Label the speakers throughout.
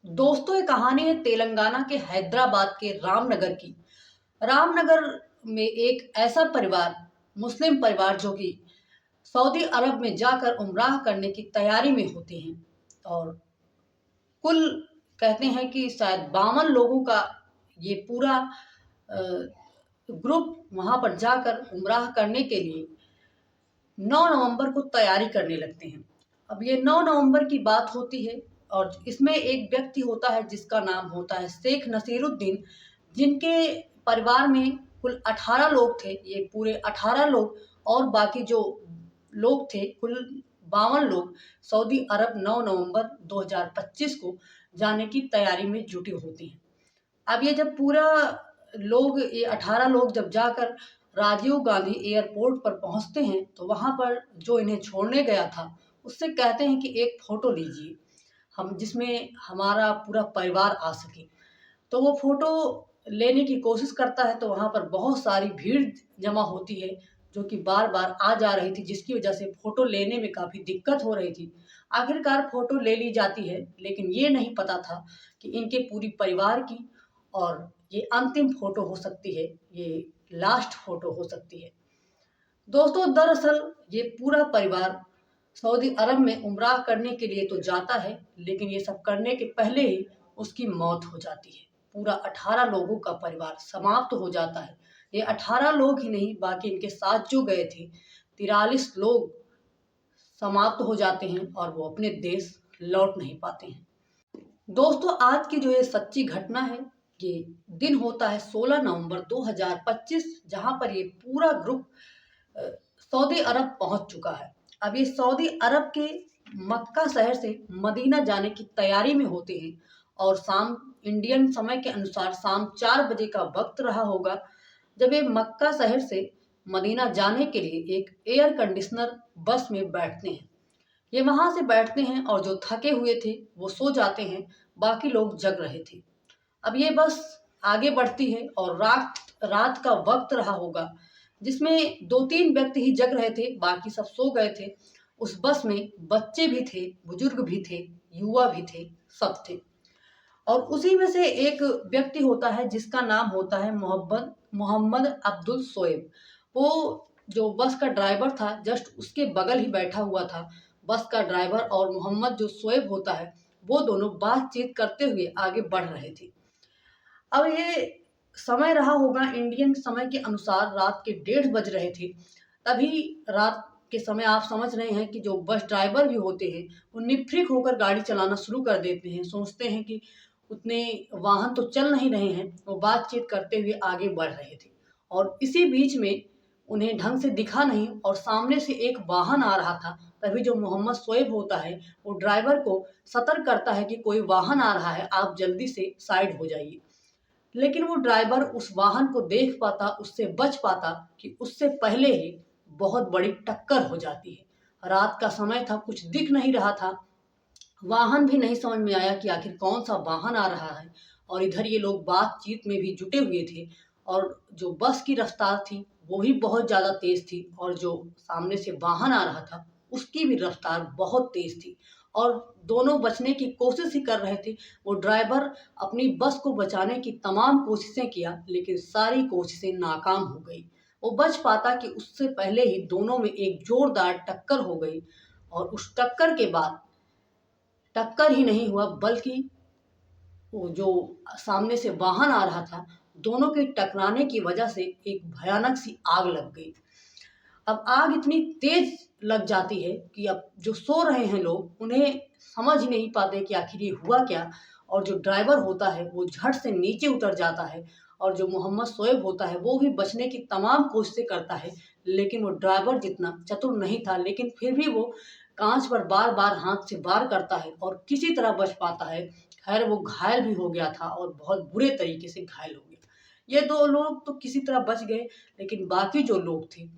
Speaker 1: दोस्तों, ये कहानी है तेलंगाना के हैदराबाद के रामनगर की। रामनगर में एक ऐसा परिवार, मुस्लिम परिवार जो कि सऊदी अरब में जाकर उम्राह करने की तैयारी में होते हैं। और कुल कहते हैं कि शायद 52 लोगों का ये पूरा अ, ग्रुप वहां पर जाकर उम्राह करने के लिए 9 नवंबर को तैयारी करने लगते हैं। अब ये 9 नवंबर की बात होती है और इसमें एक व्यक्ति होता है जिसका नाम होता है शेख नसीरुद्दीन, जिनके परिवार में कुल 18 लोग थे। ये पूरे 18 लोग और बाकी जो लोग थे कुल 52 लोग सऊदी अरब 9 नवंबर 2025 को जाने की तैयारी में जुटे होते हैं। अब ये जब पूरा लोग ये 18 लोग जब जाकर राजीव गांधी एयरपोर्ट पर पहुंचते हैं तो वहां पर जो इन्हें छोड़ने गया था उससे कहते हैं कि एक फोटो लीजिए, हम जिसमें हमारा पूरा परिवार आ सके। तो वो फोटो लेने की कोशिश करता है तो वहां पर बहुत सारी भीड़ जमा होती है जो कि बार बार आ जा रही थी, जिसकी वजह से फोटो लेने में काफी दिक्कत हो रही थी। आखिरकार फोटो ले ली जाती है, लेकिन ये नहीं पता था कि इनके पूरी परिवार की और ये अंतिम फोटो हो सकती है, ये लास्ट फोटो हो सकती है। दोस्तों, दरअसल ये पूरा परिवार सऊदी अरब में उम्राह करने के लिए तो जाता है, लेकिन ये सब करने के पहले ही उसकी मौत हो जाती है। पूरा 18 लोगों का परिवार समाप्त हो जाता है। ये 18 लोग ही नहीं, बाकी इनके साथ जो गए थे 43 लोग समाप्त हो जाते हैं और वो अपने देश लौट नहीं पाते हैं। दोस्तों, आज की जो ये सच्ची घटना है, ये दिन होता है 16 नवंबर 2025, जहां पर ये पूरा ग्रुप अ, सऊदी अरब पहुंच चुका है। अब ये सऊदी अरब के मक्का शहर से मदीना जाने की तैयारी में होते हैं और शाम इंडियन समय के अनुसार शाम 4 बजे का वक्त रहा होगा जब ये मक्का शहर से मदीना जाने के लिए एक एयर कंडीशनर बस में बैठते हैं। ये वहां से बैठते हैं और जो थके हुए थे वो सो जाते हैं, बाकी लोग जग रहे थे। अब ये बस आगे बढ़ती है और रात रात का वक्त रहा होगा जिसमें 2-3 व्यक्ति ही जग रहे थे, बाकी सब सो गए थे। उस बस में बच्चे भी थे, बुजुर्ग भी थे, युवा भी थे, सब थे। और उसी में से एक व्यक्ति होता है जिसका नाम होता है मोहम्मद मोहम्मद अब्दुल सोएब। वो जो बस का ड्राइवर था जस्ट उसके बगल ही बैठा हुआ था। बस का ड्राइवर और मोहम्मद जो सोएब होता है वो दोनों बातचीत करते हुए आगे बढ़ रहे थे। अब ये समय रहा होगा इंडियन समय के अनुसार रात के 1:30 बज रहे थे। तभी रात के समय आप समझ रहे हैं कि जो बस ड्राइवर भी होते हैं वो निफिक होकर गाड़ी चलाना शुरू कर देते हैं। सोचते हैं कि उतने वाहन तो चल नहीं रहे हैं, वो बातचीत करते हुए आगे बढ़ रहे थे। और इसी बीच में उन्हें ढंग से दिखा नहीं और सामने से एक वाहन आ रहा था। तभी जो मोहम्मद शोएब होता है वो ड्राइवर को सतर्क करता है कि कोई वाहन आ रहा है, आप जल्दी से साइड हो जाइए। लेकिन वो ड्राइवर उस वाहन को देख पाता, उससे बच पाता कि उससे पहले ही बहुत बड़ी टक्कर हो जाती है। रात का समय था, कुछ दिख नहीं रहा था, वाहन भी नहीं समझ में आया कि आखिर कौन सा वाहन आ रहा है। और इधर ये लोग बातचीत में भी जुटे हुए थे और जो बस की रफ्तार थी वो भी बहुत ज़्यादा तेज थी और जो सामने से वाहन आ रहा था उसकी भी रफ्तार बहुत तेज थी। और दोनों बचने की कोशिश ही कर रहे थे। वो ड्राइवर अपनी बस को बचाने की तमाम कोशिशें किया, लेकिन सारी कोशिशें नाकाम हो गई। वो बच पाता कि उससे पहले ही दोनों में एक जोरदार टक्कर हो गई। और उस टक्कर के बाद टक्कर ही नहीं हुआ बल्कि वो जो सामने से वाहन आ रहा था, दोनों के टकराने की वजह से एक भयानक सी आग लग गई। अब आग इतनी तेज लग जाती है कि अब जो सो रहे हैं लोग उन्हें समझ ही नहीं पाते कि आखिर ये हुआ क्या। और जो ड्राइवर होता है वो झट से नीचे उतर जाता है और जो मोहम्मद शोएब होता है वो भी बचने की तमाम कोशिशें करता है, लेकिन वो ड्राइवर जितना चतुर नहीं था। लेकिन फिर भी वो कांच पर बार बार हाथ से वार करता है और किसी तरह बच पाता है। खैर, वो घायल भी हो गया था और बहुत बुरे तरीके से घायल हो गया। ये दो लोग तो किसी तरह बच गए, लेकिन बाकी जो लोग थे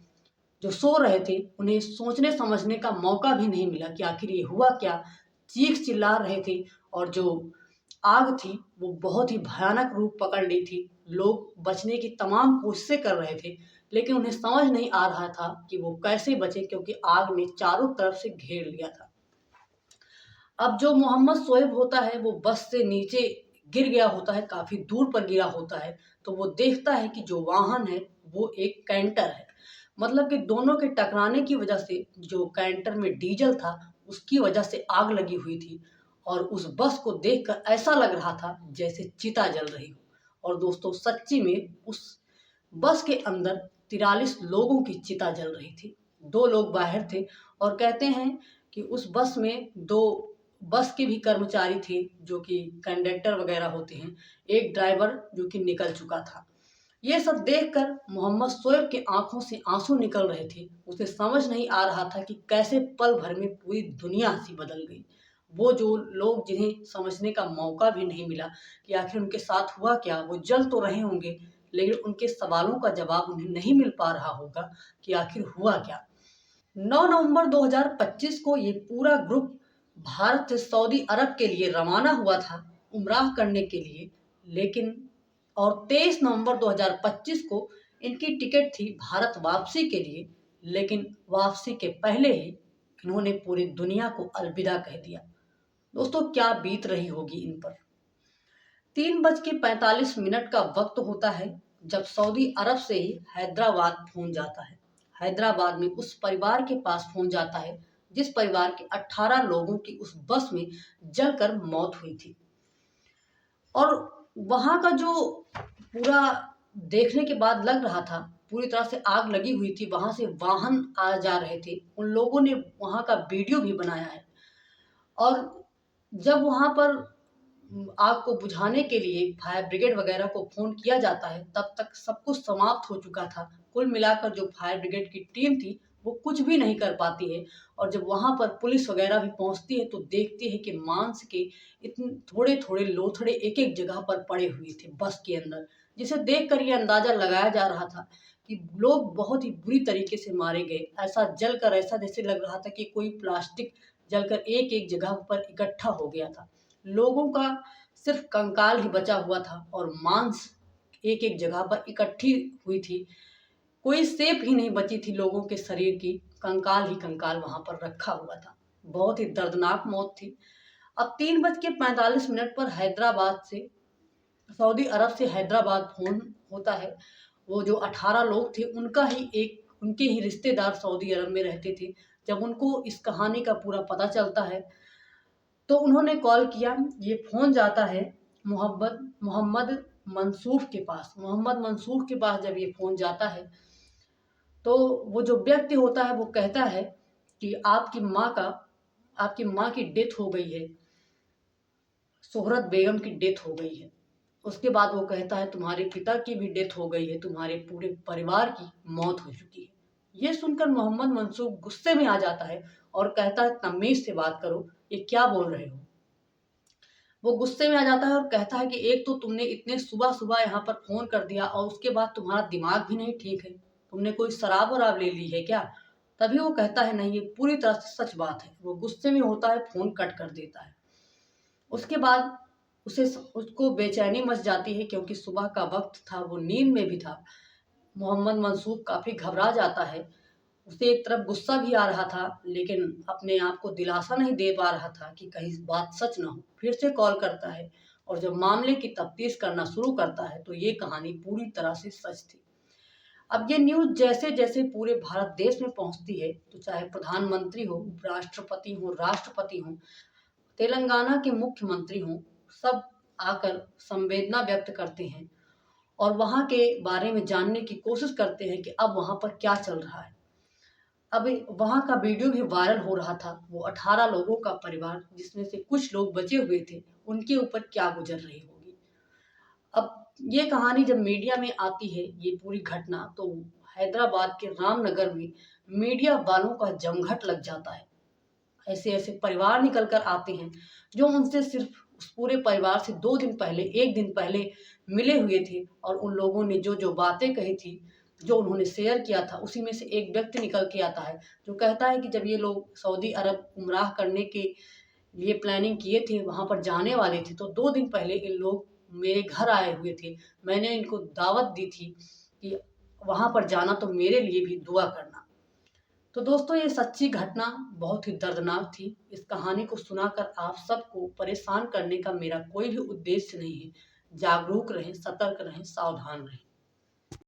Speaker 1: जो सो रहे थे उन्हें सोचने समझने का मौका भी नहीं मिला कि आखिर ये हुआ क्या। चीख चिल्ला रहे थे और जो आग थी वो बहुत ही भयानक रूप पकड़ ली थी। लोग बचने की तमाम कोशिशें कर रहे थे, लेकिन उन्हें समझ नहीं आ रहा था कि वो कैसे बचे, क्योंकि आग ने चारों तरफ से घेर लिया था। अब जो मोहम्मद शोएब होता है वो बस से नीचे गिर गया होता है, काफ़ी दूर पर गिरा होता है। तो वो देखता है कि जो वाहन है वो एक कैंटर है। मतलब कि दोनों के टकराने की वजह से जो कैंटर में डीजल था उसकी वजह से आग लगी हुई थी, और उस बस को देखकर ऐसा लग रहा था जैसे चिता जल रही हो। और दोस्तों सच्ची में उस बस के अंदर 43 लोगों की चिता जल रही थी। 2 लोग बाहर थे, और कहते हैं कि उस बस में 2 बस के भी कर्मचारी थे जो कि कंडक्टर वगैरह होते हैं, एक ड्राइवर जो कि निकल चुका था। ये सब देखकर मोहम्मद शोएब के आंखों से आंसू निकल रहे थे। उसे समझ नहीं आ रहा था कि कैसे पल भर में पूरी दुनिया सी बदल गई। वो जो लोग जिन्हें समझने का मौका भी नहीं मिला कि आखिर उनके साथ हुआ क्या, वो जल तो रहे होंगे लेकिन उनके सवालों का जवाब उन्हें नहीं मिल पा रहा होगा कि आखिर हुआ क्या। 9 नवंबर 2025 को ये पूरा ग्रुप भारत से सऊदी अरब के लिए रवाना हुआ था उम्राह करने के लिए, लेकिन और 23 नवंबर 2025 को इनकी टिकट थी भारत वापसी के लिए, लेकिन वापसी के पहले ही इन्होंने पूरी दुनिया को अलविदा कह दिया। दोस्तों क्या बीत रही होगी इन पर। 3:45 का वक्त होता है जब सऊदी अरब से ही हैदराबाद फोन जाता है। हैदराबाद में उस परिवार के पास फोन जाता है जिस परिवार के 18 लोगों की उस बस में जलकर मौत हुई थी। और वहाँ का जो पूरा देखने के बाद लग रहा था पूरी तरह से आग लगी हुई थी, वहाँ से वाहन आ जा रहे थे। उन लोगों ने वहाँ का वीडियो भी बनाया है। और जब वहाँ पर आग को बुझाने के लिए फायर ब्रिगेड वगैरह को फ़ोन किया जाता है, तब तक सब कुछ समाप्त हो चुका था। कुल मिलाकर जो फायर ब्रिगेड की टीम थी, वो कुछ भी नहीं कर पाती है। और जब वहाँ पर पुलिस वगैरह भी पहुँचती है, तो देखती है कि मांस के इतने थोड़े-थोड़े लोथड़े एक-एक जगह पर पड़े हुए थे बस के अंदर, जिसे देखकर ये अंदाज़ा लगाया जा रहा था कि लोग बहुत ही बुरी तरीके से मारे गए। ऐसा जलकर ऐसा जैसे लग रहा था कि कोई प्लास्टिक जलकर एक-एक जगह पर इकट्ठा हो गया था। लोगों का सिर्फ कंकाल ही बचा हुआ था और मांस एक-एक जगह पर इकट्ठी हुई थी। कोई शेप ही नहीं बची थी लोगों के शरीर की, कंकाल ही कंकाल वहाँ पर रखा हुआ था। बहुत ही दर्दनाक मौत थी। अब 3:45 पर हैदराबाद से सऊदी अरब से हैदराबाद फ़ोन होता है। वो जो 18 लोग थे उनके ही रिश्तेदार सऊदी अरब में रहते थे। जब उनको इस कहानी का पूरा पता चलता है तो उन्होंने कॉल किया। ये फ़ोन जाता है मोहम्मद मंसूर के पास। मोहम्मद मंसूर के पास जब ये फ़ोन जाता है तो वो जो व्यक्ति होता है वो कहता है कि आपकी माँ की डेथ हो गई है, शोहरत बेगम की डेथ हो गई है। उसके बाद वो कहता है तुम्हारे पिता की भी डेथ हो गई है, तुम्हारे पूरे परिवार की मौत हो चुकी है। ये सुनकर मोहम्मद मंसूर गुस्से में आ जाता है और कहता है तमीज़ से बात करो, ये क्या बोल रहे हो। वो गुस्से में आ जाता है और कहता है कि एक तो तुमने इतने सुबह-सुबह यहाँ पर फ़ोन कर दिया और उसके बाद तुम्हारा दिमाग भी नहीं ठीक है। तुमने कोई शराब-वराब ले ली है क्या? तभी वो कहता है नहीं, ये पूरी तरह से सच बात है। वो गुस्से में होता है, फ़ोन कट कर देता है। उसके बाद उसको बेचैनी मच जाती है क्योंकि सुबह का वक़्त था, वो नींद में भी था। मोहम्मद मंसूर काफ़ी घबरा जाता है। उसे एक तरफ गुस्सा भी आ रहा था, लेकिन अपने आप को दिलासा नहीं दे पा रहा था कि कहीं बात सच ना हो। फिर से कॉल करता है और जब मामले की तफ्तीश करना शुरू करता है, तो ये कहानी पूरी तरह से सच थी। अब ये न्यूज़ जैसे-जैसे पूरे भारत देश में पहुँचती है, तो चाहे प्रधानमंत्री हो, उपराष्ट्रपति हो, राष्ट्रपति हों, तेलंगाना के मुख्यमंत्री हों, सब आकर संवेदना व्यक्त करते हैं और वहाँ के बारे में जानने की कोशिश करते हैं कि अब वहाँ पर क्या चल रहा है। अभी वहाँ का वीडियो भी वायरल हो रहा था। वो 18 लोगों का परिवार जिसमें से कुछ लोग बचे हुए थे, उनके ऊपर क्या गुज़र रही होगी। अब ये कहानी जब मीडिया में आती है, ये पूरी घटना, तो हैदराबाद के रामनगर में मीडिया वालों का जमघट लग जाता है। ऐसे-ऐसे परिवार निकल कर आते हैं, जो उनसे सिर्फ़ उस पूरे परिवार से 2 दिन पहले 1 दिन पहले मिले हुए थे और उन लोगों ने जो-जो बातें कही थी, जो उन्होंने शेयर किया था, उसी में से एक व्यक्ति निकल के आता है, जो कहता है कि जब ये लोग सऊदी अरब उम्राह करने के लिए प्लानिंग किए थे, वहाँ पर जाने वाले थे, तो 2 दिन पहले इन लोग मेरे घर आए हुए थे। मैंने इनको दावत दी थी कि वहाँ पर जाना तो मेरे लिए भी दुआ करना। तो दोस्तों, ये सच्ची घटना बहुत ही दर्दनाक थी। इस कहानी को सुनाकर आप सबको परेशान करने का मेरा कोई भी उद्देश्य नहीं है। जागरूक रहें, सतर्क रहें, सावधान रहें।